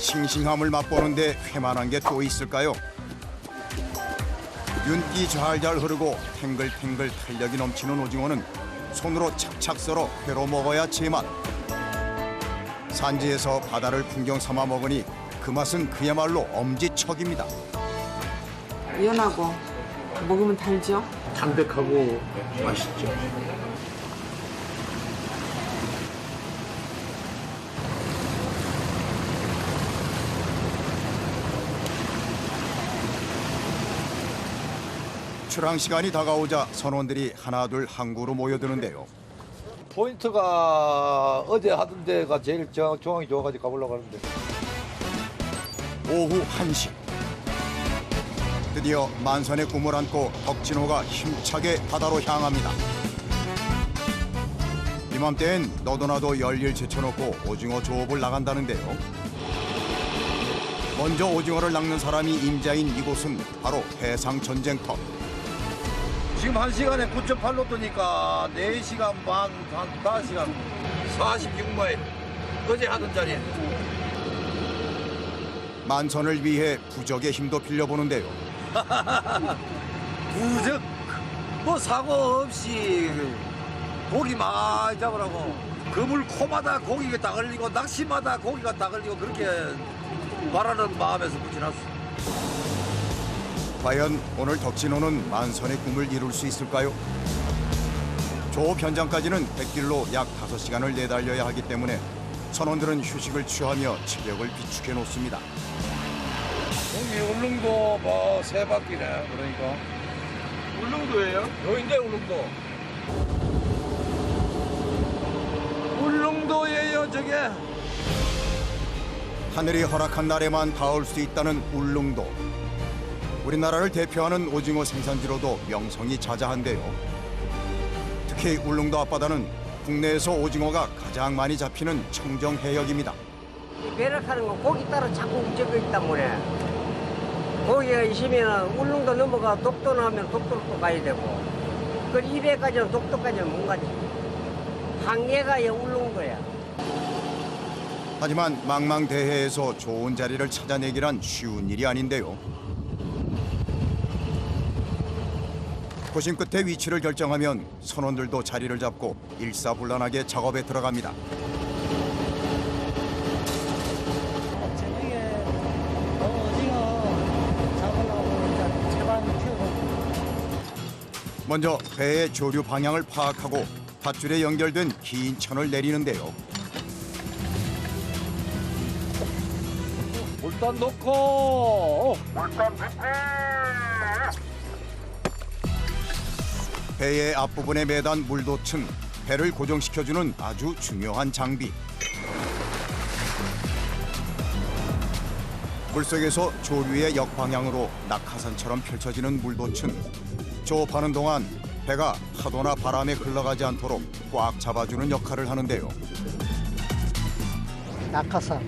싱싱함을 맛보는데 회만한 게 또 있을까요? 윤기 잘잘 흐르고 탱글탱글 탄력이 넘치는 오징어는 손으로 착착 썰어 회로 먹어야 제맛. 산지에서 바다를 풍경 삼아 먹으니 그 맛은 그야말로 엄지척입니다. 연하고 먹으면 달죠? 담백하고 맛있죠. 출항 시간이 다가오자 선원들이 하나둘 항구로 모여드는데요. 포인트가 어제 하던 데가 제일 정황이 좋아가지고 가보려고 하는데. 오후 1시. 드디어 만선의 꿈을 안고 덕진호가 힘차게 바다로 향합니다. 이맘때엔 너도나도 열일 제쳐놓고 오징어 조업을 나간다는데요. 먼저 오징어를 낚는 사람이 임자인 이곳은 바로 해상 전쟁터. 지금 1시간에 9.8로 뜨니까 4시간 반, 한 5시간 46마일. 어제 하던 자리에. 만선을 위해 부적의 힘도 빌려보는데요. 부적 뭐 사고 없이 고기 많이 잡으라고. 그물 코마다 고기가 다 걸리고 낚시마다 고기가 다 걸리고 그렇게 바라는 마음에서 붙여놨어. 과연 오늘 덕진호는 만선의 꿈을 이룰 수 있을까요? 조업 현장까지는 백길로 약 5시간을 내달려야 하기 때문에 선원들은 휴식을 취하며 체력을 비축해 놓습니다. 여기 울릉도 뭐 3바퀴네. 그러니까 울릉도예요? 여긴데 울릉도. 울릉도예요 저게. 하늘이 허락한 날에만 닿을 수 있다는 울릉도. 우리나라를 대표하는 오징어 생산지로도 명성이 자자한데요. 특히 울릉도 앞바다는 국내에서 오징어가 가장 많이 잡히는 청정 해역입니다. 배락하는 건 고기 따라 자꾸 움직여 있단 말이야. 고기가 있으면 울릉도 넘어가 독도 나오면 독도로 또 가야 되고, 그 입에까지는 독도까지는 못 가지. 항해가 울릉도야. 하지만 망망대해에서 좋은 자리를 찾아내기란 쉬운 일이 아닌데요. 고심 끝에 위치를 결정하면 선원들도 자리를 잡고 일사불란하게 작업에 들어갑니다. 저녁에 오징어 잡으려고 이제 채반 펴고. 먼저 배의 조류 방향을 파악하고 밧줄에 연결된 긴 천을 내리는데요. 물단 놓고. 배의 앞부분에 매단 물도층, 배를 고정시켜주는 아주 중요한 장비. 물속에서 조류의 역방향으로 낙하산처럼 펼쳐지는 물도층. 조업하는 동안 배가 파도나 바람에 흘러가지 않도록 꽉 잡아주는 역할을 하는데요. 낙하산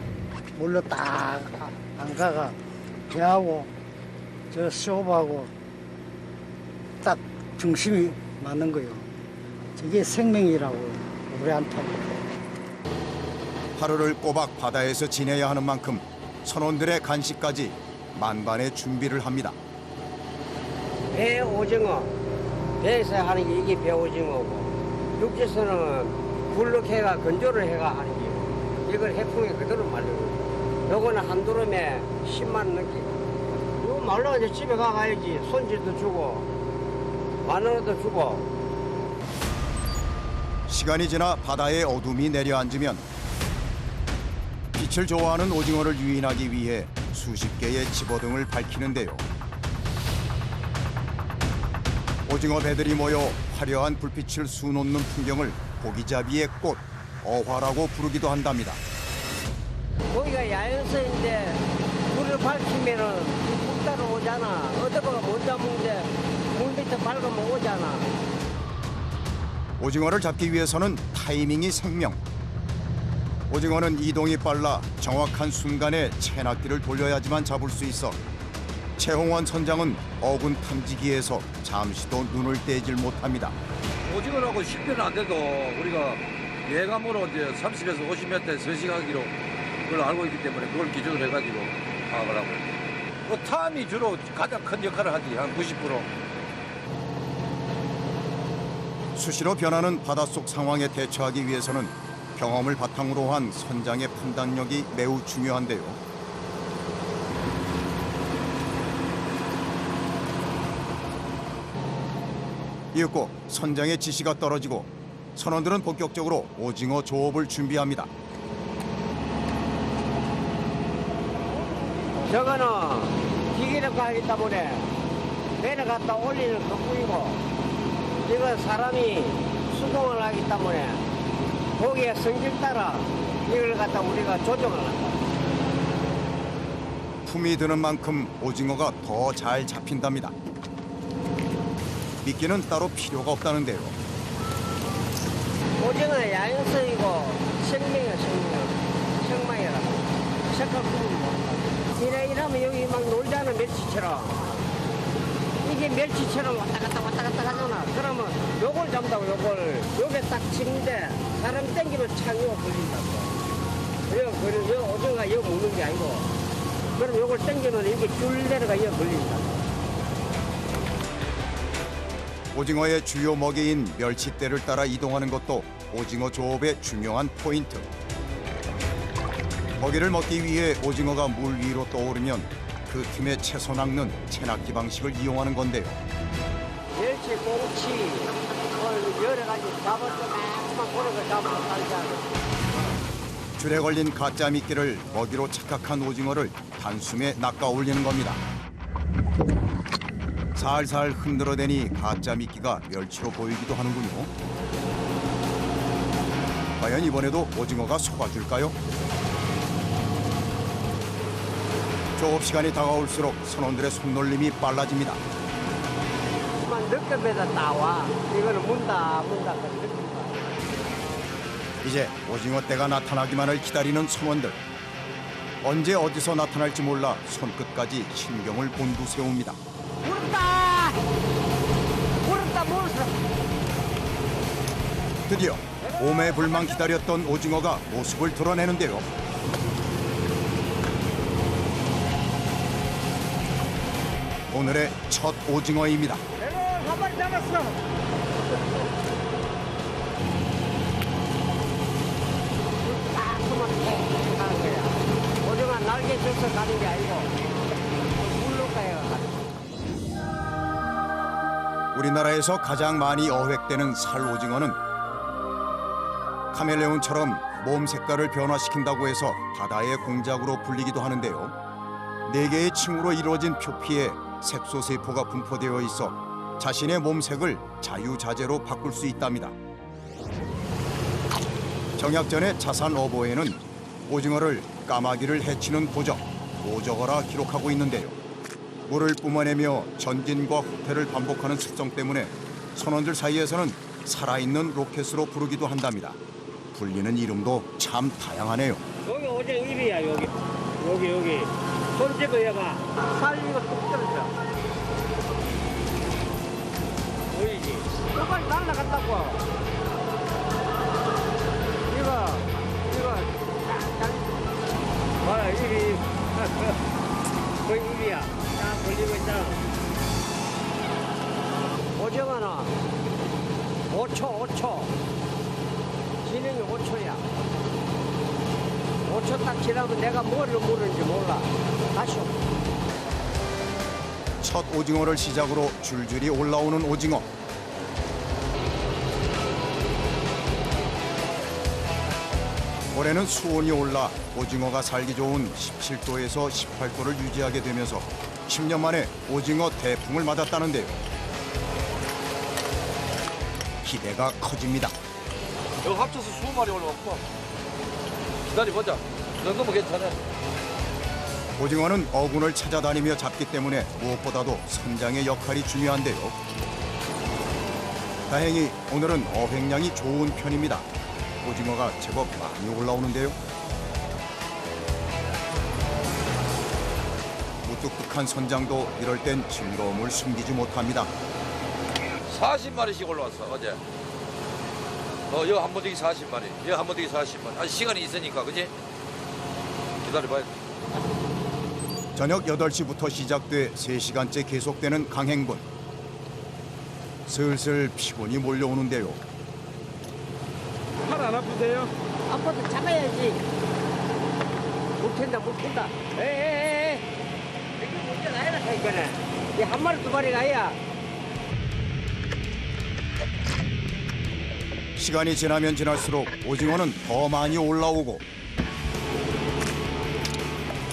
물로 딱 안가가 배하고 저 쇼하고 딱 중심이 맞는 거요. 저게 생명이라고 우리한테. 하루를 꼬박 바다에서 지내야 하는 만큼 선원들의 간식까지 만반의 준비를 합니다. 배 오징어, 배에서 하는 게 이게 배 오징어고, 육지에서는 굴럭해가 건조를 해가 하는 게, 이걸 해풍에 그대로 말려요. 요거는 한 두름에 10만 원 넘게. 이거 말라 이제 집에 가야지. 손질도 주고, 만 원도 주고. 시간이 지나 바다에 어둠이 내려앉으면 빛을 좋아하는 오징어를 유인하기 위해 수십 개의 집어등을 밝히는데요. 오징어 배들이 모여 화려한 불빛을 수놓는 풍경을 고기잡이의 꽃, 어화라고 부르기도 한답니다. 거기가 야영서인데 불을 밝히면은 물 따라 오잖아. 어디가 못 잡는데 물 밑에 밝으면 오잖아. 오징어를 잡기 위해서는 타이밍이 생명. 오징어는 이동이 빨라 정확한 순간에 채낚기를 돌려야지만 잡을 수 있어 최홍원 선장은 어군 탐지기에서 잠시도 눈을 떼질 못합니다. 오징어라고 10대는 안 돼도 우리가 예감으로 이제 30에서 50m 서식하기로 그걸 알고 있기 때문에 그걸 기준으로 해가지고 파악을 하고. 그 탐이 주로 가장 큰 역할을 하지, 한 90%. 수시로 변하는 바닷속 상황에 대처하기 위해서는 경험을 바탕으로 한 선장의 판단력이 매우 중요한데요. 이윽고 선장의 지시가 떨어지고 선원들은 본격적으로 오징어 조업을 준비합니다. 저거는 기계력 하기 때문에 내려갔다 올리는 것뿐이고 이건 사람이 수동을 하기 때문에 고기의 성질 따라 이걸 갖다 우리가 조정을 한다. 품이 드는 만큼 오징어가 더 잘 잡힌답니다. 미끼는 따로 필요가 없다는데요. 오징어는 야행성이고 생명이야 생명이라고 색깔 구분 못한다. 이러면 여기 막 놀자는 멸치처럼 이게 멸치처럼 왔다 갔다 하잖아. 그러면 요걸 잡는다고 요게 딱 치는데 사람 땡기면 착 요거 걸린다고. 요 오징어가 요 먹는 게 아니고 그럼 요걸 땡기면 이렇게 줄 내려가 요 걸린다. 오징어의 주요 먹이인 멸치대를 따라 이동하는 것도 오징어 조업의 중요한 포인트. 먹이를 먹기 위해 오징어가 물 위로 떠오르면 그 틈에 채소 낚는 채낚기 방식을 이용하는 건데요. 멸치, 꽁치, 여러 가지 잡아서 막 그런 거 잡아서 살자. 줄에 걸린 가짜 미끼를 먹이로 착각한 오징어를 단숨에 낚아 올리는 겁니다. 살살 흔들어대니 가짜 미끼가 멸치로 보이기도 하는군요. 과연 이번에도 오징어가 속아줄까요? 조업 시간이 다가올수록 선원들의 손놀림이 빨라집니다. 만 늦게배다 나와. 이거는 문다 그런 느낌이야. 이제 오징어 떼가 나타나기만을 기다리는 선원들. 언제 어디서 나타날지 몰라 손끝까지 신경을 곤두세웁니다. 물었다! 물었어! 드디어 오매불망 기다렸던 오징어가 모습을 드러내는데요. 오늘의 첫 오징어입니다. 내가 한 마리 잡았어! 딱 그만 툭 가는 거야. 오징어 날개 져서 가는 게 아니고 물로 가야 가는 우리나라에서 가장 많이 어획되는 살오징어는 카멜레온처럼 몸 색깔을 변화시킨다고 해서 바다의 공작으로 불리기도 하는데요. 4개의 층으로 이루어진 표피에 색소세포가 분포되어 있어 자신의 몸색을 자유자재로 바꿀 수 있답니다. 정약전의 자산 어보에는 오징어를 까마귀를 해치는 고적, 오저거라 기록하고 있는데요. 물을 뿜어내며 전진과 후퇴를 반복하는 습성 때문에 선원들 사이에서는 살아있는 로켓으로 부르기도 한답니다. 불리는 이름도 참 다양하네요. 여기 오징어 입이야 여기 손 집어 얘가 살리고 뚝 떨어져 보이지? 똑바로 날라갔다고 이거 봐라 입이 거의 입이야 딱 걸리고 있잖아 오징어는 5초 진행이 5초야 5초 딱 지나면 내가 뭐를 물은지 몰라. 다시. 첫 오징어를 시작으로 줄줄이 올라오는 오징어. 올해는 수온이 올라 오징어가 살기 좋은 17도에서 18도를 유지하게 되면서 10년 만에 오징어 대풍을 맞았다는데요. 기대가 커집니다. 여기 합쳐서 20마리 올라왔고. 기다려보자. 이 정도면 괜찮아. 오징어는 어군을 찾아다니며 잡기 때문에 무엇보다도 선장의 역할이 중요한데요. 다행히 오늘은 어획량이 좋은 편입니다. 오징어가 제법 많이 올라오는데요. 무뚝뚝한 선장도 이럴 땐 즐거움을 숨기지 못합니다. 40마리씩 올라왔어, 어제. 여기 한 번더기 40마리, 여기 한 번더기 40마리. 아직 시간이 있으니까, 그지? 기다려봐야 돼. 저녁 8시부터 시작돼 3시간째 계속되는 강행군. 슬슬 피곤이 몰려오는데요. 팔 안 아프세요? 아빠도 잡아야지. 못 캔다. 에에에에. 이거 문제 나야라, 이거는. 이 한 마리, 두 마리가 아니야. 시간이 지나면 지날수록 오징어는 더 많이 올라오고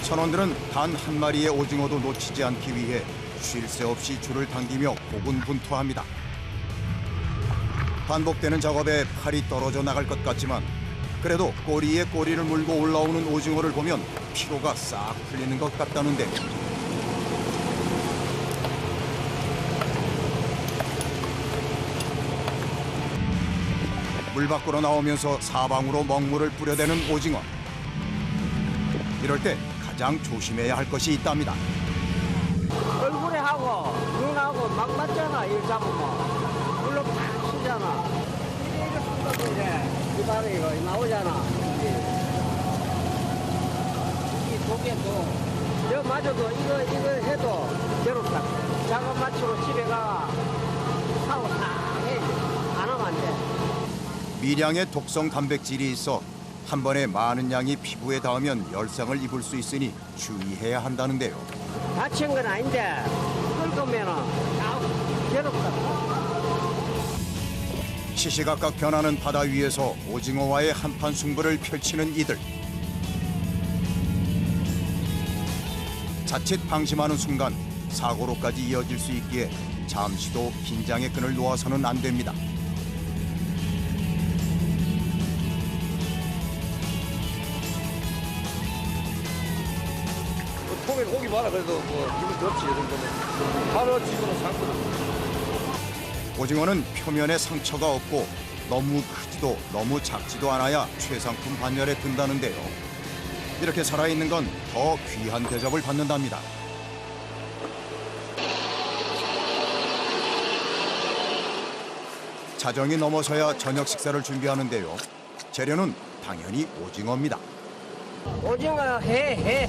선원들은 단 한 마리의 오징어도 놓치지 않기 위해 쉴 새 없이 줄을 당기며 고군분투합니다. 반복되는 작업에 팔이 떨어져 나갈 것 같지만 그래도 꼬리에 꼬리를 물고 올라오는 오징어를 보면 피로가 싹 풀리는 것 같다는데 물 밖으로 나오면서 사방으로 먹물을 뿌려대는 오징어. 이럴 때 가장 조심해야 할 것이 있답니다. 얼굴에 하고, 눈하고 막 맞잖아, 이거 잡으면. 물로 팍 쓰잖아. 이거 쓴다고 이제, 이 바로 이거 나오잖아. 이 독에도, 저 맞아도 이거 해도 괴롭다. 작업 마치고 집에 가, 하고 싹 해야지. 안 하면 안 돼. 미량의 독성 단백질이 있어 한 번에 많은 양이 피부에 닿으면 열상을 입을 수 있으니 주의해야 한다는데요. 다친 건 아닌데, 긁으면은, 괴롭다. 시시각각 변하는 바다 위에서 오징어와의 한판 승부를 펼치는 이들. 자칫 방심하는 순간 사고로까지 이어질 수 있기에 잠시도 긴장의 끈을 놓아서는 안 됩니다. 통에 고기 많아 그래도 뭐 기분 좋지 이 정도면. 바로 지금은 상거든. 오징어는 표면에 상처가 없고 너무 크지도 너무 작지도 않아야 최상품 반열에 든다는데요. 이렇게 살아있는 건 더 귀한 대접을 받는답니다. 자정이 넘어서야 저녁 식사를 준비하는데요. 재료는 당연히 오징어입니다. 오징어 해.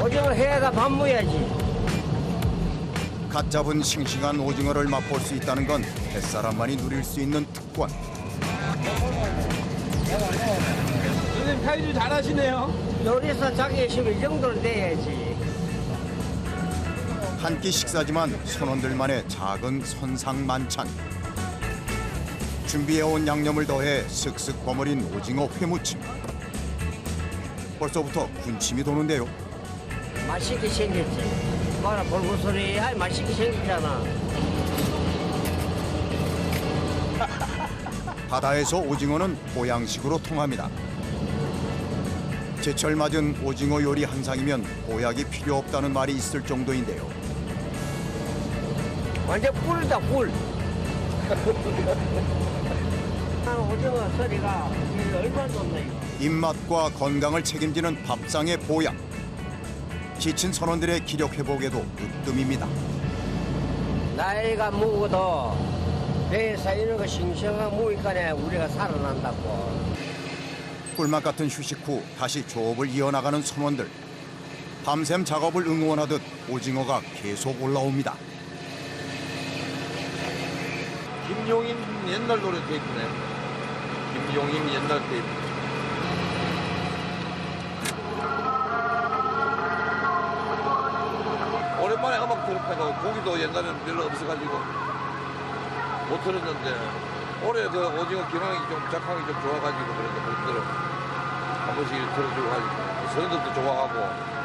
오징어 해가 밥 먹어야지. 갓 잡은 싱싱한 오징어를 맛볼 수 있다는 건 햇사람만이 누릴 수 있는 특권. 선생님 칼질 잘하시네요. 요리사 자격이시면 이 정도는 돼야지. 한 끼 식사지만 선원들만의 작은 선상 만찬. 준비해온 양념을 더해 슥슥 버무린 오징어 회무침. 벌써부터 군침이 도는데요. 맛있게 생겼지. 봐라, 볼고소리하게 맛있게 생겼잖아. 바다에서 오징어는 보양식으로 통합니다. 제철 맞은 오징어 요리 한 상이면 보약이 필요 없다는 말이 있을 정도인데요. 완전 꿀이다, 꿀. 오징어 소리가 얼마나 좋나, 이거. 입맛과 건강을 책임지는 밥상의 보약. 지친 선원들의 기력 회복에도 으뜸입니다. 나이가 먹어도 배에서 이런 거 싱싱한 먹으니까 우리가 살아난다고. 꿀맛 같은 휴식 후 다시 조업을 이어나가는 선원들. 밤샘 작업을 응원하듯 오징어가 계속 올라옵니다. 김용임 옛날 노래 테이프네. 김용임 옛날 테이프. 오랜만에 음악 들었다가 고기도 옛날에는 별로 없어가지고 못 들었는데 올해 그 오징어 기능이 좀 작황이 좀 좋아가지고 그래도 그들은 한 번씩 들어주고 가지고 선생들도 좋아하고.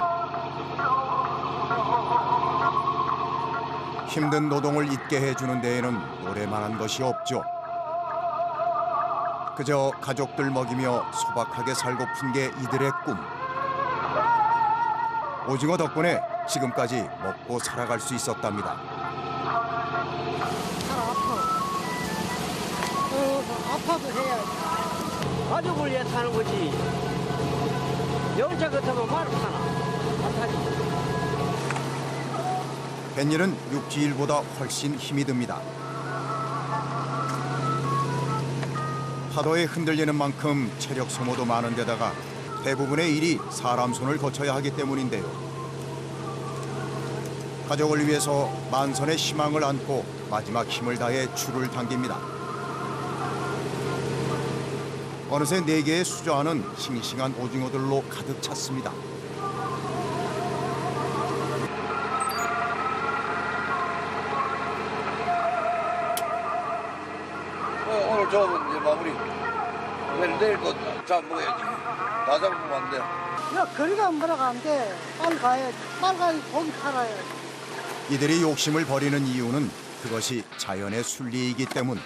힘든 노동을 잊게 해주는 데에는 노래만한 것이 없죠. 그저 가족들 먹이며 소박하게 살고픈 게 이들의 꿈. 오징어 덕분에 지금까지 먹고 살아갈 수 있었답니다. 아파도 해야지. 가족을 위해 사는 거지. 여자 같으면 말을 타나. 안 타지. 뱃일은 육지일보다 훨씬 힘이 듭니다. 파도에 흔들리는 만큼 체력 소모도 많은 데다가 대부분의 일이 사람 손을 거쳐야 하기 때문인데요. 가족을 위해서 만선의 희망을 안고 마지막 힘을 다해 줄을 당깁니다. 어느새 4개의 수저안은 싱싱한 오징어들로 가득 찼습니다. 오늘 저 이제 마무리. 내일 또 잡아먹어야지. 다 잡으면 안 돼. 야, 거리가 뭐라고 안 돼. 빨리 가야지. 빨리 가야 고기 팔아요. 이들이 욕심을 버리는 이유는 그것이 자연의 순리이기 때문.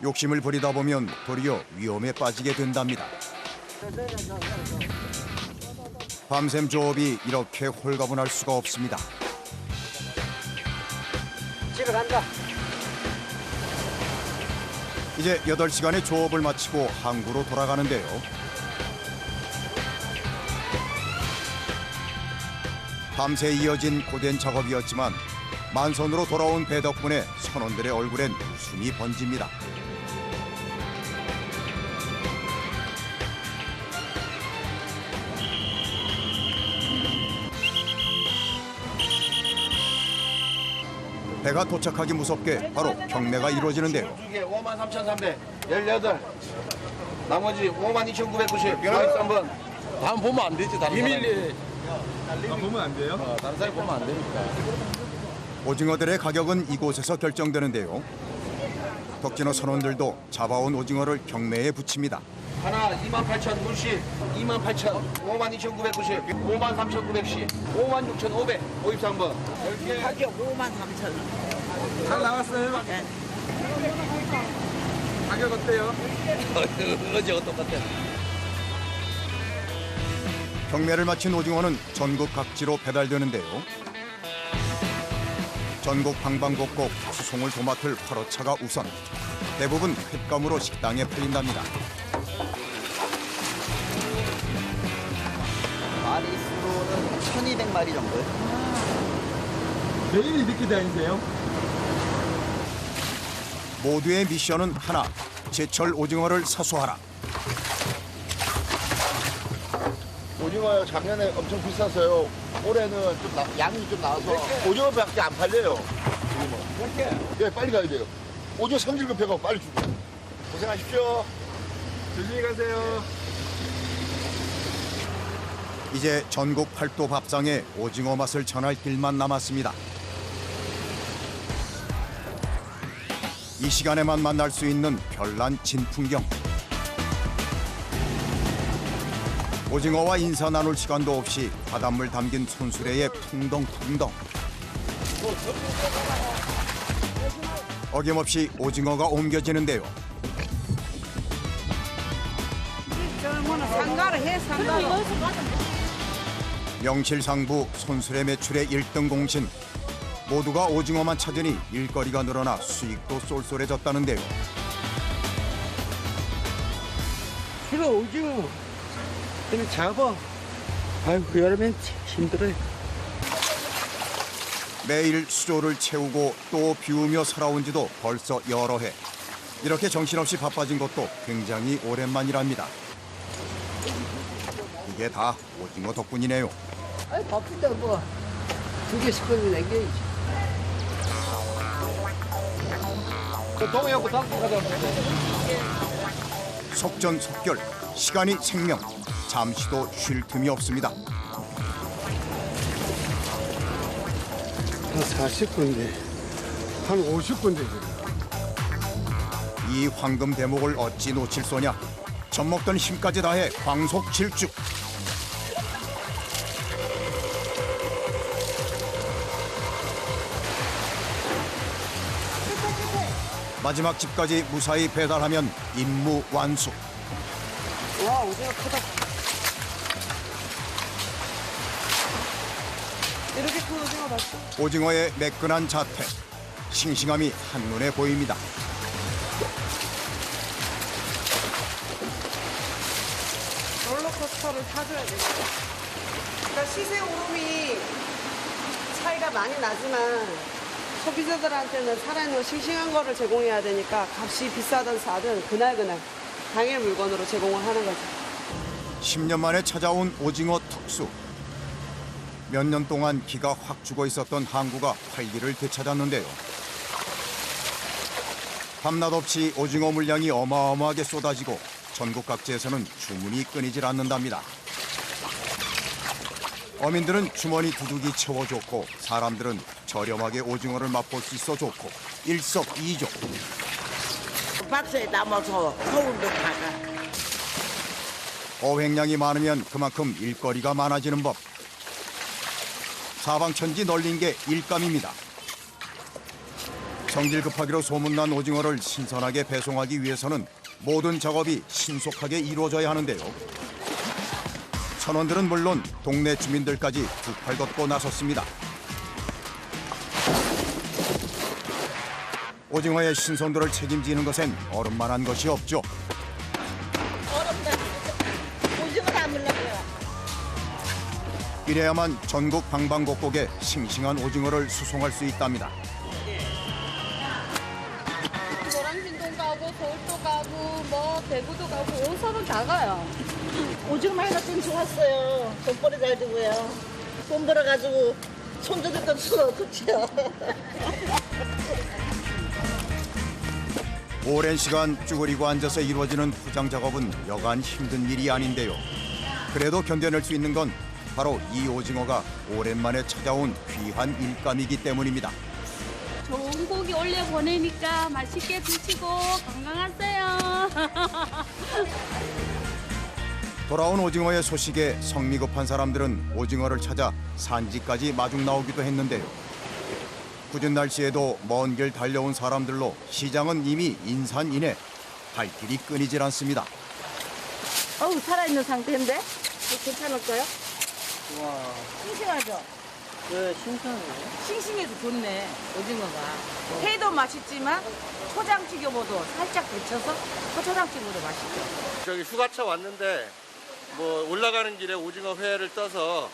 욕심을 부리다 보면 도리어 위험에 빠지게 된답니다. 밤샘 조업이 이렇게 홀가분할 수가 없습니다. 집에 간다. 이제 8시간의 조업을 마치고 항구로 돌아가는데요. 밤새 이어진 고된 작업이었지만 만선으로 돌아온 배 덕분에 선원들의 얼굴엔 웃음이 번집니다. 배가 도착하기 무섭게 바로 경매가 이루어지는데요. 53,300, 18. 나머지 52,990. 3번. 다음 보면 안 되지. 다른 비밀리. 보면 안 돼요? 다른 사람이 보면 안 되니까. 오징어들의 가격은 이곳에서 결정되는데요. 덕진호 선원들도 잡아온 오징어를 경매에 붙입니다. 하나 28,000 물씨, 28,000, 52,990, 53,910, 56,500, 53번. 10개. 가격 53,000원. 잘 나왔어요? 네. 가격 어때요? 어제가 똑같아. 경매를 마친 오징어는 전국 각지로 배달되는데요. 전국 방방곡곡 수송을 도맡을 화로차가 우선 대부분 횟감으로 식당에 팔린답니다. 마리수로는 1200마리 정도요. 매일 이렇게 다니세요? 모두의 미션은 하나, 제철 오징어를 사수하라. 오징어요 작년에 엄청 비쌌어요. 올해는 좀 양이 좀 나와서 오징어밖에 안 팔려요. 지금은. 예, 빨리 가야 돼요. 오징어 성질 급해가지고 빨리 주고. 고생하십시오. 조심히 가세요. 이제 전국 팔도 밥상에 오징어 맛을 전할 길만 남았습니다. 이 시간에만 만날 수 있는 별난 진풍경. 오징어와 인사 나눌 시간도 없이 바닷물 담긴 손수레에 풍덩풍덩. 어김없이 오징어가 옮겨지는데요. 상가를 해, 상가를. 명실상부 손수레 매출의 1등 공신. 모두가 오징어만 찾으니 일거리가 늘어나 수익도 쏠쏠해졌다는데요. 그래, 오징어. 그냥 잡아. 아이고, 여름엔 힘들어요. 매일 수조를 채우고 또 비우며 살아온 지도 벌써 여러 해. 이렇게 정신없이 바빠진 것도 굉장히 오랜만이랍니다. 이게 다 오징어 덕분이네요. 아이, 바쁜데 뭐. 2개씩 꺼내면 남겨야지. 동해하고 닭 가자. 속전속결, 시간이 생명. 잠시도 쉴 틈이 없습니다. 한 40분인데, 한 50분 되죠. 이 황금 대목을 어찌 놓칠 소냐. 젖먹던 힘까지 다해 광속 질주. 마지막 집까지 무사히 배달하면 임무 완수. 와, 오징어 크다. 이렇게 큰 오징어 봤어? 오징어의 매끈한 자태, 싱싱함이 한눈에 보입니다. 롤러코스터를 타줘야 되겠다. 그러니까 시세 오름이 차이가 많이 나지만 소비자들한테는 살아있는 싱싱한 거를 제공해야 되니까 값이 비싸든 싸든 그날 당일 물건으로 제공을 하는 거죠. 10년 만에 찾아온 오징어 특수. 몇 년 동안 기가 확 죽어 있었던 항구가 활기를 되찾았는데요. 밤낮 없이 오징어 물량이 어마어마하게 쏟아지고 전국 각지에서는 주문이 끊이질 않는답니다. 어민들은 주머니 두둑이 채워 좋고 사람들은 저렴하게 오징어를 맛볼 수 있어 좋고 일석이조. 박스에 담아서 서울도 가가. 어획량이 많으면 그만큼 일거리가 많아지는 법. 사방천지 널린 게 일감입니다. 성질 급하기로 소문난 오징어를 신선하게 배송하기 위해서는 모든 작업이 신속하게 이루어져야 하는데요. 선원들은 물론 동네 주민들까지 두 팔 걷고 나섰습니다. 오징어의 신선도를 책임지는 것엔 어른만한 것이 없죠. 오징어 담으려고요. 이래야만 전국 방방곡곡에 싱싱한 오징어를 수송할 수 있답니다. 노량진도 가고 서울도 가고 뭐 대구도 가고 온선은 다 가요. 오징어 많이 났으면 좋았어요. 돈벌이 잘 되고요. 돈 벌어가지고 손주들도 쓰러 좋지요. 오랜 시간 쭈그리고 앉아서 이루어지는 포장 작업은 여간 힘든 일이 아닌데요. 그래도 견뎌낼 수 있는 건 바로 이 오징어가 오랜만에 찾아온 귀한 일감이기 때문입니다. 좋은 고기 올려 보내니까 맛있게 드시고 건강하세요. 돌아온 오징어의 소식에 성미 급한 사람들은 오징어를 찾아 산지까지 마중 나오기도 했는데요. 굳은 날씨에도 먼 길 달려온 사람들로 시장은 이미 인산인해. 갈 길이 끊이질 않습니다. 어우 살아있는 상태인데? 괜찮을까요? 와. 싱싱하죠? 네, 신선해요. 싱싱해서 좋네, 오징어가. 회도 맛있지만 초장튀겨보도 살짝 데쳐서 초장튀겨보도 맛있죠. 저기 휴가차 왔는데 뭐 올라가는 길에 오징어 회를 떠서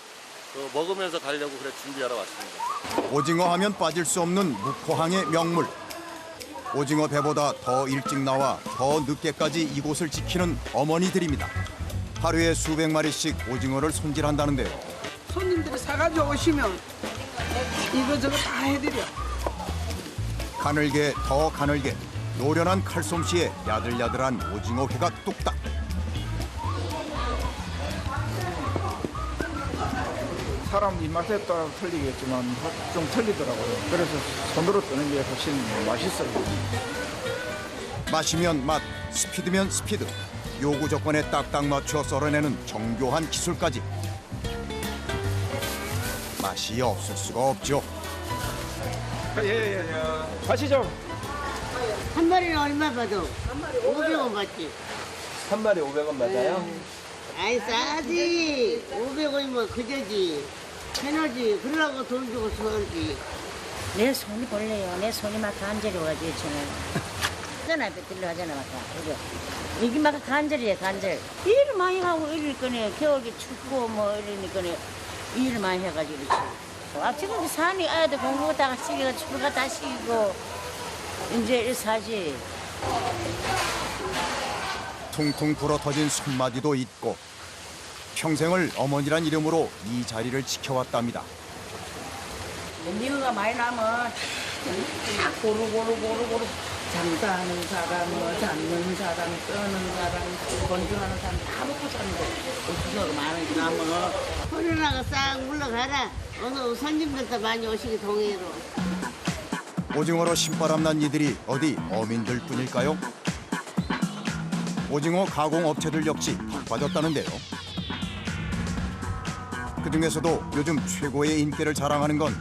먹으면서 가려고 그래 준비하러 왔습니다. 오징어 하면 빠질 수 없는 묵호항의 명물. 오징어 배보다 더 일찍 나와 더 늦게까지 이곳을 지키는 어머니들입니다. 하루에 수백 마리씩 오징어를 손질한다는데요. 손님들이 사가지고 오시면 이거저거 다 해드려. 가늘게 더 가늘게 노련한 칼솜씨에 야들야들한 오징어 회가 뚝딱. 사람 입맛에 따라 틀리겠지만 좀 틀리더라고요. 그래서 손으로 뜨는 게 훨씬 맛있어요. 마시면 맛, 스피드면 스피드. 요구 조건에 딱딱 맞춰 썰어내는 정교한 기술까지. 맛이 없을 수가 없죠. 예. 가시죠. 한 마리는 얼마 받아? 500원 받지? 한 마리 500원 맞아요? 아이 싸지. 500원이면 그저지. 해너지. 그러라고 돈 주고 서울지. 내 손이 벌려요. 내 손이 막 간절히 와가지고 저는. 전화 뱉으려 하잖아, 맞다. 그죠? 이게 막 간절이에요, 간절. 일을 많이 하고 이럴 거네. 겨울에 춥고 뭐 이러니까 일을 많이 해가지고 그렇지. 지금 산이 아야도 공부하다가 시기가 춥가 다 시기고 이제 일 사지. 퉁퉁 불어터진 손마디도 있고 평생을 어머니란 이름으로 이 자리를 지켜왔답니다. 미어가 많이 나면 딱 고루 장사하는 사람, 뭐 잡는 사람, 떠는 사람, 건조하는 사람 다 먹고 사는데 오징어가 많이 나면 코로나가 싹 물러가라. 오늘 손님들도 많이 오시기 동해로. 오징어로 신바람 난 이들이 어디 어민들 뿐일까요? 오징어 가공 업체들 역시 바빠졌다는데요. 그중에서도 요즘 최고의 인기를 자랑하는 건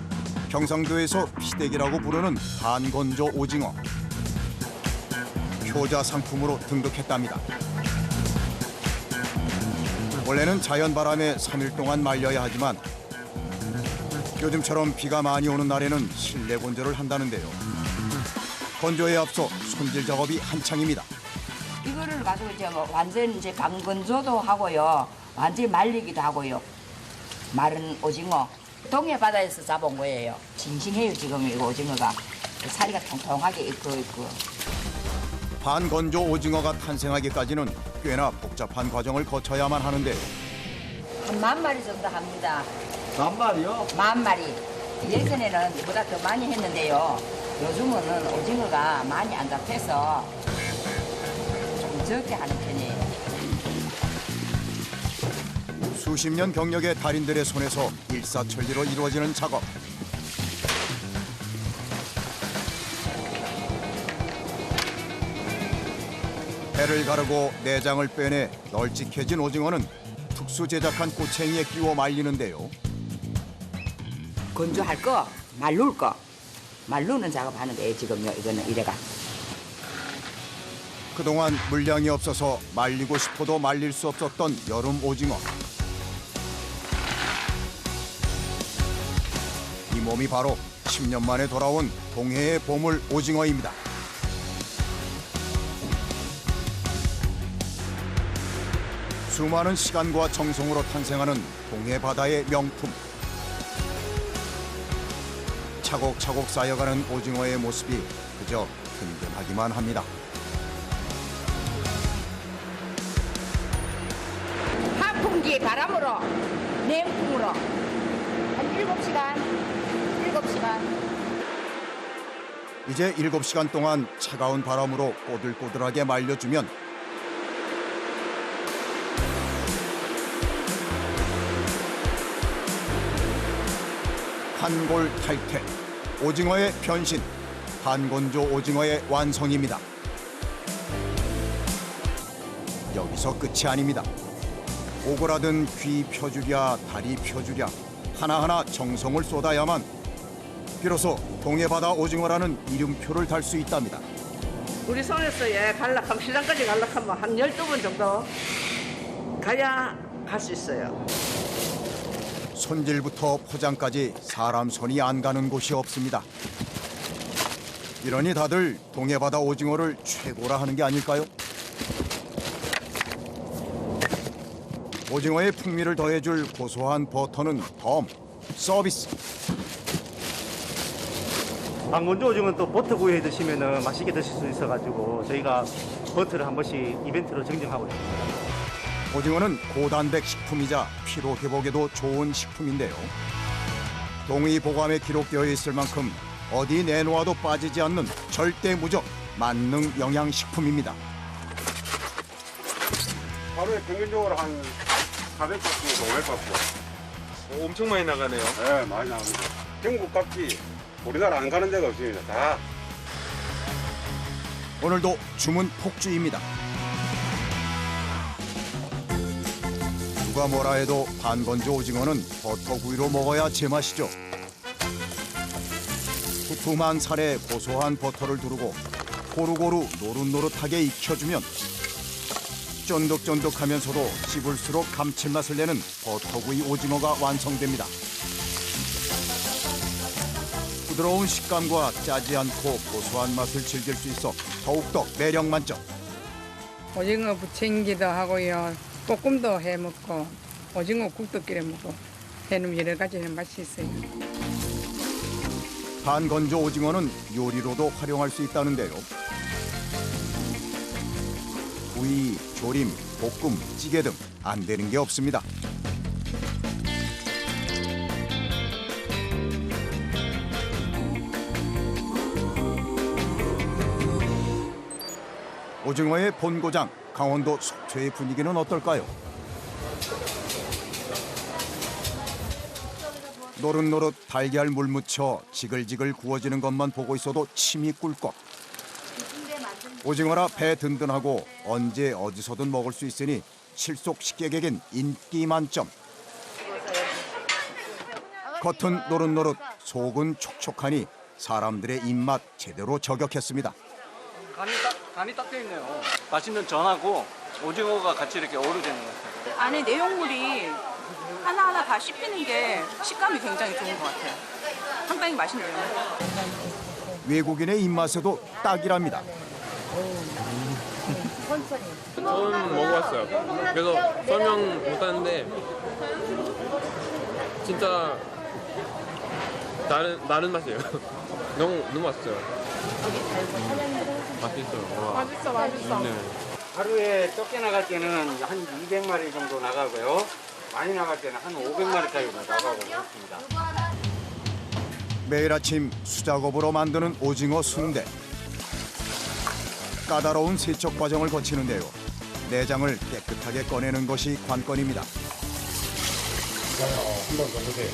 경상도에서 피대기라고 부르는 반건조 오징어. 효자 상품으로 등극했답니다. 원래는 자연 바람에 3일 동안 말려야 하지만 요즘처럼 비가 많이 오는 날에는 실내 건조를 한다는데요. 건조에 앞서 손질 작업이 한창입니다. 이거를 가지고 이제 뭐 완전 이제 방건조도 하고요. 완전히 말리기도 하고요. 마른 오징어 동해 바다에서 잡은 거예요. 싱싱해요 지금 이거 오징어가. 살이가 통통하게 있고. 반건조 오징어가 탄생하기까지는 꽤나 복잡한 과정을 거쳐야만 하는데요. 한 10,000마리 정도 합니다. 10,000마리요? 10,000마리. 예전에는 보다 더 많이 했는데요. 요즘은 오징어가 많이 안 잡혀서 좀 적게 하는 편이에요. 수십 년 경력의 달인들의 손에서 일사천리로 이루어지는 작업. 배를 가르고 내장을 빼내 널찍해진 오징어는 특수 제작한 꼬챙이에 끼워 말리는데요. 건조할 거, 말룰 거. 말루는 작업하는데 지금요. 이거는 이래가. 그동안 물량이 없어서 말리고 싶어도 말릴 수 없었던 여름 오징어. 이 몸이 바로 10년 만에 돌아온 동해의 보물 오징어입니다. 수많은 시간과 정성으로 탄생하는 동해 바다의 명품. 차곡차곡 쌓여가는 오징어의 모습이 그저 든든하기만 합니다. 하풍기의 바람으로, 냉풍으로 한 7시간. 이제 7시간 동안 차가운 바람으로 꼬들꼬들하게 말려주면 한골 탈퇴, 오징어의 변신, 반건조 오징어의 완성입니다. 여기서 끝이 아닙니다. 오그라든 귀 펴주랴 다리 펴주랴 하나하나 정성을 쏟아야만 비로소 동해바다 오징어라는 이름표를 달 수 있답니다. 우리 손에서 갈락하면 시장까지 갈락하면 한 12번 정도 가야 갈 수 있어요. 손질부터 포장까지 사람 손이 안 가는 곳이 없습니다. 이러니 다들 동해바다 오징어를 최고라 하는 게 아닐까요? 오징어의 풍미를 더해줄 고소한 버터는 덤, 서비스. 반건조 오징어는 또 버터 구이해 드시면 맛있게 드실 수 있어가지고 저희가 버터를 한 번씩 이벤트로 증정하고 있습니다. 오징어는 고단백 식품이자 피로 회복에도 좋은 식품인데요. 동의보감에 기록되어 있을 만큼 어디 내놓아도 빠지지 않는 절대 무적 만능 영양식품입니다. 하루에 평균적으로 한 400박스에서 500박스. 엄청 많이 나가네요. 네, 많이 나옵니다. 전국 각지 우리나라 안 가는 데가 없습니다. 다. 오늘도 주문 폭주입니다. 누가 뭐라 해도 반건조 오징어는 버터구이로 먹어야 제맛이죠. 두툼한 살에 고소한 버터를 두르고 고루고루 노릇노릇하게 익혀주면 쫀득쫀득하면서도 씹을수록 감칠맛을 내는 버터구이 오징어가 완성됩니다. 부드러운 식감과 짜지 않고 고소한 맛을 즐길 수 있어 더욱더 매력 만점. 오징어 부침기도 하고요. 볶음도 해 먹고 오징어 국도 끓여 먹고 해놓으면 여러 가지 맛이 있어요. 반건조 오징어는 요리로도 활용할 수 있다는데요. 구이, 조림, 볶음, 찌개 등 안 되는 게 없습니다. 오징어의 본고장, 강원도 속초의 분위기는 어떨까요? 노릇노릇 달걀 물 묻혀 지글지글 구워지는 것만 보고 있어도 침이 꿀꺽. 오징어라 배 든든하고 언제 어디서든 먹을 수 있으니 실속 식객에겐 인기 만점. 겉은 노릇노릇, 속은 촉촉하니 사람들의 입맛 제대로 저격했습니다. 간이 딱 돼 있네요. 맛있는 전하고 오징어가 같이 이렇게 어우러지는 것 같아요. 안에 내용물이 하나하나 다 씹히는 게 식감이 굉장히 좋은 것 같아요. 상당히 맛있네요. 외국인의 입맛에도 딱이랍니다. 저는 먹어봤어요. 그래서 설명 못하는데 진짜 다른 맛이에요. 너무 맛있어요. 맛있어요. 와. 맛있어. 네. 하루에 적게 나갈 때는 한 200마리 정도 나가고요. 많이 나갈 때는 한 500마리까지 나가고 그렇습니다. 매일 아침 수작업으로 만드는 오징어 순대. 까다로운 세척 과정을 거치는데요. 내장을 깨끗하게 꺼내는 것이 관건입니다. 한번 더 보세요.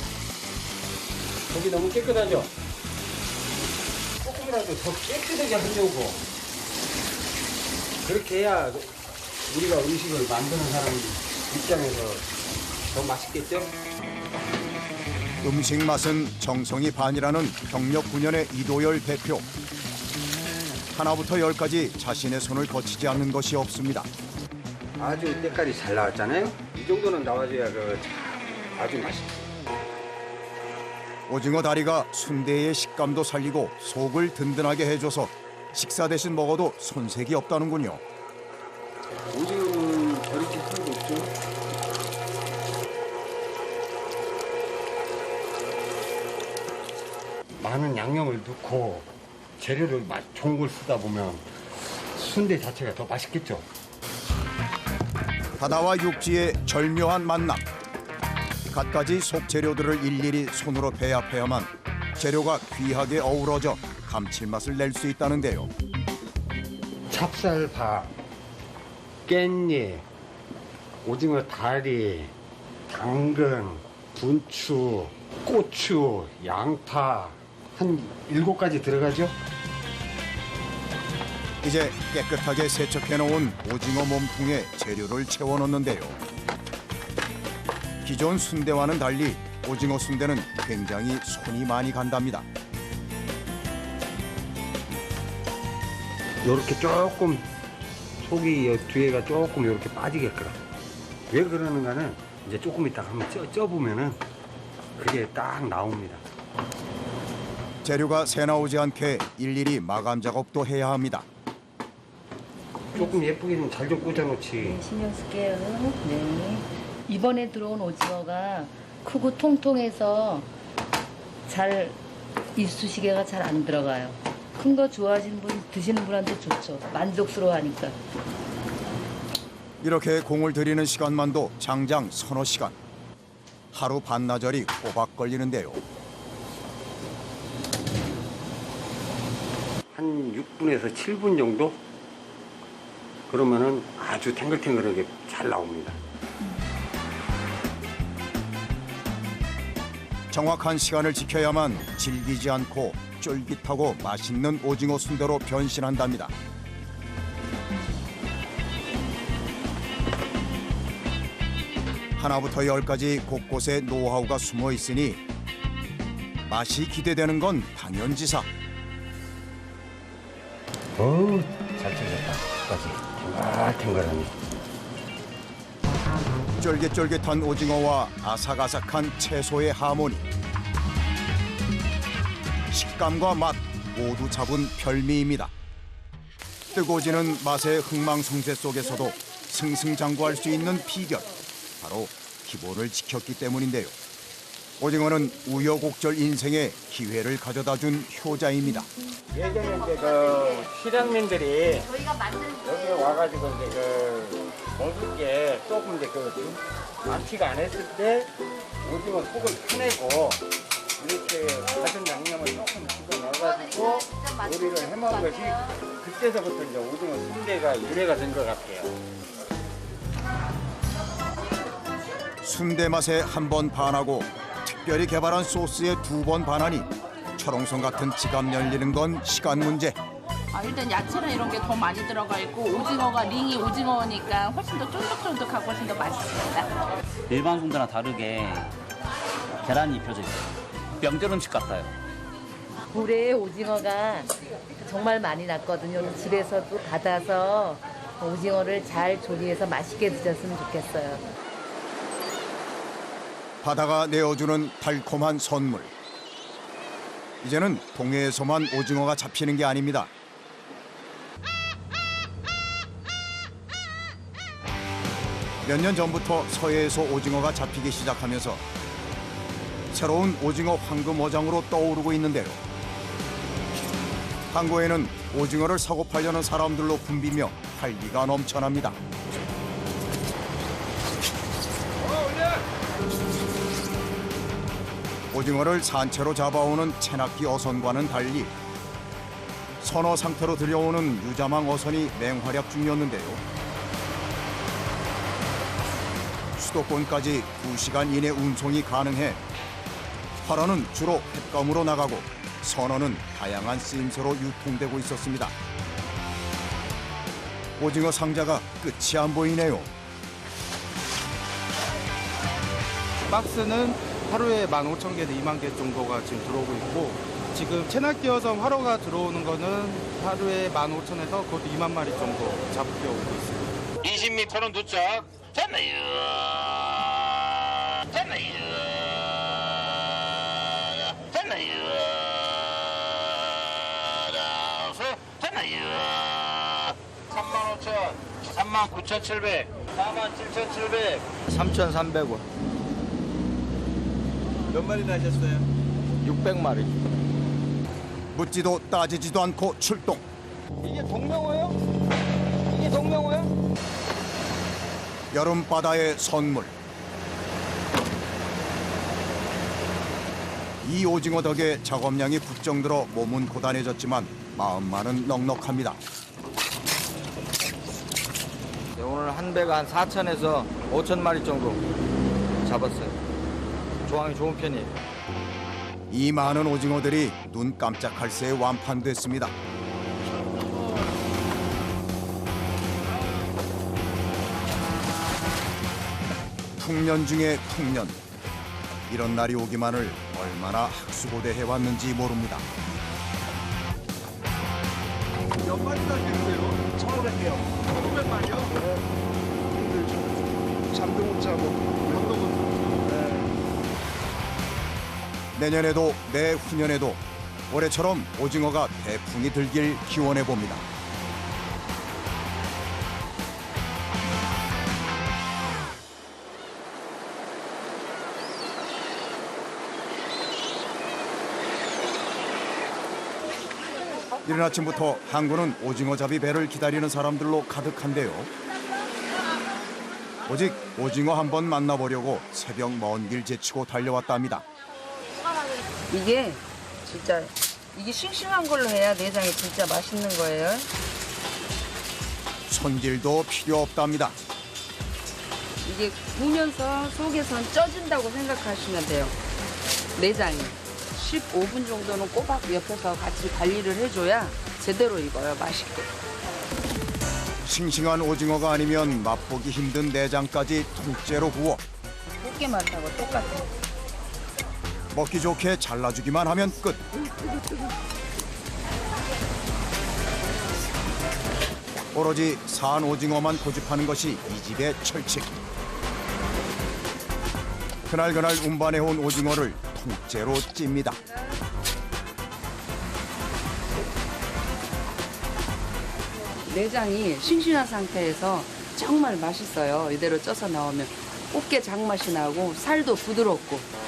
고기 너무 깨끗하죠? 조금이라도 더 깨끗하게 하려고. 그렇게 해야 우리가 음식을 만드는 사람 입장에서 더 맛있겠죠? 음식 맛은 정성이 반이라는 경력 9년의 이도열 대표. 하나부터 열까지 자신의 손을 거치지 않는 것이 없습니다. 아주 때깔이 잘 나왔잖아요? 이 정도는 나와줘야 아주 맛있죠. 오징어 다리가 순대의 식감도 살리고 속을 든든하게 해줘서 식사 대신 먹어도 손색이 없다는군요. 오징어는 버릴 게 하나도 없죠. 많은 양념을 넣고 재료를 좋은 걸 쓰다 보면 순대 자체가 더 맛있겠죠. 바다와 육지의 절묘한 만남. 갖가지 속 재료들을 일일이 손으로 배합해야만 재료가 귀하게 어우러져 감칠맛을 낼 수 있다는데요. 찹쌀밥, 깻잎, 오징어 다리, 당근, 분추, 고추, 양파 한 7가지 들어가죠. 이제 깨끗하게 세척해놓은 오징어 몸통에 재료를 채워넣는데요. 기존 순대와는 달리 오징어 순대는 굉장히 손이 많이 간답니다. 이렇게 조금 속이 뒤에가 조금 이렇게 빠지게끔. 왜 그러는가는 이제 조금 있다가 한번 쪄보면은 그게 딱 나옵니다. 재료가 새 나오지 않게 일일이 마감 작업도 해야 합니다. 조금 예쁘게 좀 잘 좀 꽂아놓지. 네, 신경 쓸게요. 네. 이번에 들어온 오징어가 크고 통통해서 잘 이쑤시개가 잘 안 들어가요. 큰 거 좋아하시는 분, 드시는 분한테 좋죠. 만족스러워하니까. 이렇게 공을 들이는 시간만도 장장 서너 시간. 하루 반나절이 꼬박 걸리는데요. 한 6분에서 7분 정도? 그러면은 아주 탱글탱글하게 잘 나옵니다. 정확한 시간을 지켜야만 질기지 않고 쫄깃하고 맛있는 오징어 순대로 변신한답니다. 하나부터 열까지 곳곳에 노하우가 숨어 있으니 맛이 기대되는 건 당연지사. 잘 쪄졌다. 끝까지 탱글탱글하니. 쫄깃쫄깃한 오징어와 아삭아삭한 채소의 하모니. 식감과 맛 모두 잡은 별미입니다. 뜨거워지는 맛의 흥망성쇠 속에서도 승승장구할 수 있는 비결. 바로 기본을 지켰기 때문인데요. 오징어는 우여곡절 인생에 기회를 가져다준 효자입니다. 예전에 이제 그 실향민들이 여기 와가지고 이제 그 먹을 게 조금 이제 많지가 않았을 때 오징어 속을 퍼내고 이렇게 가진 양념을 조금 집어 넣어가지고 요리를 해먹은 것이 그때서부터 이제 오징어 순대가 유래가 된 것 같아요. 순대 맛에 한 번 반하고 특별히 개발한 소스에 2번 반하니 철옹성 같은 지갑 열리는 건 시간 문제. 일단 야채나 이런 게 더 많이 들어가 있고 오징어가 링이 오징어니까 훨씬 더 쫀득쫀득하고 훨씬 더 맛있습니다. 일반 순대랑 다르게 계란이 입혀져 있어요. 명절 음식 같아요. 올해 오징어가 정말 많이 났거든요. 집에서도 받아서 오징어를 잘 조리해서 맛있게 드셨으면 좋겠어요. 바다가 내어주는 달콤한 선물. 이제는 동해에서만 오징어가 잡히는 게 아닙니다. 몇 년 전부터 서해에서 오징어가 잡히기 시작하면서 새로운 오징어 황금어장으로 떠오르고 있는데요. 항구에는 오징어를 사고 팔려는 사람들로 붐비며 활기가 넘쳐납니다. 오징어를 산채로 잡아오는 체납기 어선과는 달리 선어 상태로 들여오는 유자망 어선이 맹활약 중이었는데요. 수도권까지 2시간 이내 운송이 가능해 활어는 주로 횟감으로 나가고 선어는 다양한 쓰임새로 유통되고 있었습니다. 오징어 상자가 끝이 안 보이네요. 박스는 하루에 15,000개에서 2만 개 정도가 지금 들어오고 있고, 지금 체납기 어선 활어가 들어오는 거는 하루에 15,000에서 그것도 2만 마리 정도 잡혀 오고 있습니다. 20m는 도착. 됐네요. 됐네요. 됐네요. 됐네요. 35,000, 39,700, 47,700, 3,300원. 몇 마리나 하셨어요? 600마리. 묻지도 따지지도 않고 출동. 이게 동명어요? 이게 동명어요? 여름 바다의 선물. 이 오징어 덕에 작업량이 부쩍 늘어 몸은 고단해졌지만 마음만은 넉넉합니다. 오늘 한 배가 한 4,000에서 5,000마리 정도 잡았어요. 조항이 좋은 편이에요. 이 많은 오징어들이 눈 깜짝할 새에 완판됐습니다. 풍년 중에 풍년. 이런 날이 오기만을 얼마나 학수고대해왔는지 모릅니다. 몇 마리나 되세요? 1,500개요. 1,500마리요? 네. 잠도 못 자고 밥도 못 먹고. 내년에도 내후년에도 올해처럼 오징어가 대풍이 들길 기원해 봅니다. 이른 아침부터 항구는 오징어잡이 배를 기다리는 사람들로 가득한데요. 오직 오징어 한번 만나보려고 새벽 먼 길 제치고 달려왔답니다. 이게 진짜 이게 싱싱한 걸로 해야 내장이 진짜 맛있는 거예요. 손질도 필요 없답니다. 이게 구우면서 속에선 쪄진다고 생각하시면 돼요. 내장이 15분 정도는 꼬박 옆에서 같이 관리를 해줘야 제대로 익어요. 맛있게. 싱싱한 오징어가 아니면 맛보기 힘든 내장까지 통째로 구워 꽃게 맛하고 똑같아요. 먹기 좋게 잘라주기만 하면 끝. 오로지 산 오징어만 고집하는 것이 이 집의 철칙. 그날그날 운반해온 오징어를 통째로 찝니다. 내장이 싱싱한 상태에서 정말 맛있어요. 이대로 쪄서 나오면 꽃게 장맛이 나고 살도 부드럽고.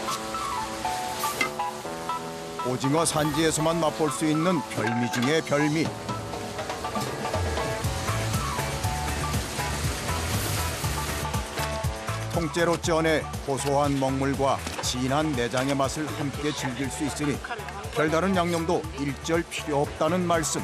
오징어 산지에서만 맛볼 수 있는 별미 중의 별미. 통째로 쪄내 고소한 먹물과 진한 내장의 맛을 함께 즐길 수 있으니 별다른 양념도 일절 필요 없다는 말씀.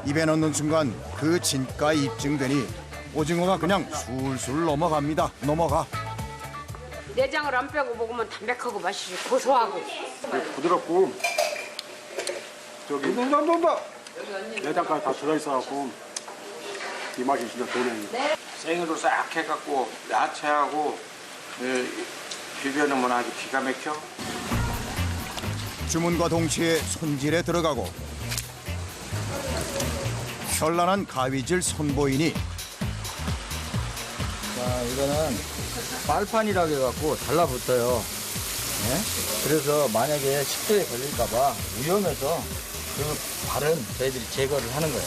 입에 넣는 순간 그 진가 입증되니 오징어가 그냥 술술 넘어갑니다. 넘어가. 내장을 안 빼고 먹으면 담백하고 맛이 고소하고 부드럽고 저기 내장까지 다 들어있어갖고 이 맛이 진짜 좋네. 생으로 싹 해갖고 야채하고 비벼놓으면 아주 기가 막혀. 주문과 동시에 손질에 들어가고 현란한 가위질 선보이니 자, 이거는 빨판이라고 해갖고 달라붙어요. 네? 그래서 만약에 식도에 걸릴까봐 위험해서 그 발은 저희들이 제거를 하는 거예요.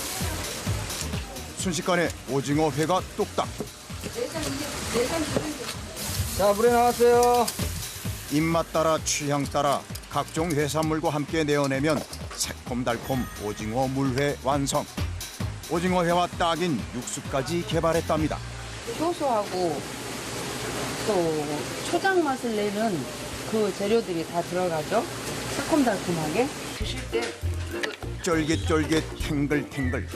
순식간에 오징어 회가 뚝딱. 자, 물에 나왔어요. 입맛 따라 취향 따라 각종 해산물과 함께 내어내면 새콤달콤 오징어 물회 완성. 오징어회와 딱인 육수까지 개발했답니다. 효소하고 또 초장 맛을 내는 그 재료들이 다 들어가죠. 새콤달콤하게 드실 때 쫄깃쫄깃 탱글탱글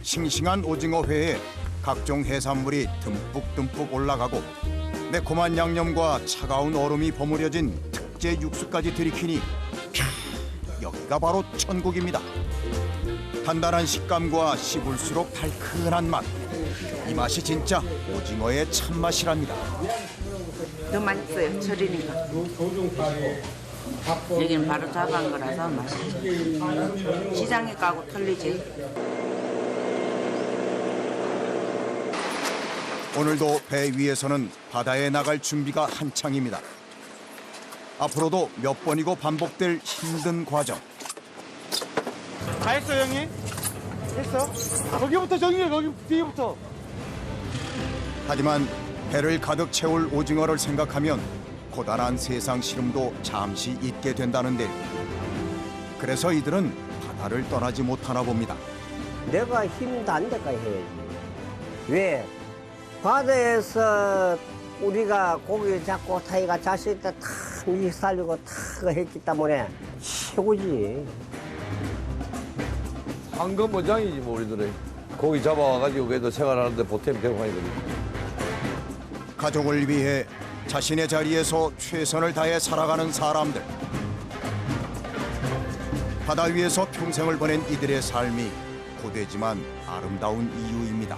싱싱한 오징어회에 각종 해산물이 듬뿍듬뿍 올라가고 매콤한 양념과 차가운 얼음이 버무려진 특제 육수까지 들이키니 여기가 바로 천국입니다. 단단한 식감과 씹을수록 달큰한 맛. 이 맛이 진짜 오징어의 참맛이랍니다. 너무 맛있어요. 철이니까. 여기는 바로 잡아온 거라서 맛있죠. 시장에 가고 틀리지. 오늘도 배 위에서는 바다에 나갈 준비가 한창입니다. 앞으로도 몇 번이고 반복될 힘든 과정. 다 했어 형님? 했어? 거기부터 정리해. 거기 뒤부터. 하지만 배를 가득 채울 오징어를 생각하면 고단한 세상 시름도 잠시 잊게 된다는데 그래서 이들은 바다를 떠나지 못하나 봅니다. 내가 힘도 안 될까 해야지. 왜? 바다에서 우리가 고기 잡고 타이가 자식 때 탁 이 살리고 탁 했기 때문에 최고지. 황금어장이지 뭐 우리들은. 고기 잡아와가지고 그래도 생활하는데 보탬 되고 하거든요. 가족을 위해 자신의 자리에서 최선을 다해 살아가는 사람들. 바다 위에서 평생을 보낸 이들의 삶이 고되지만 아름다운 이유입니다.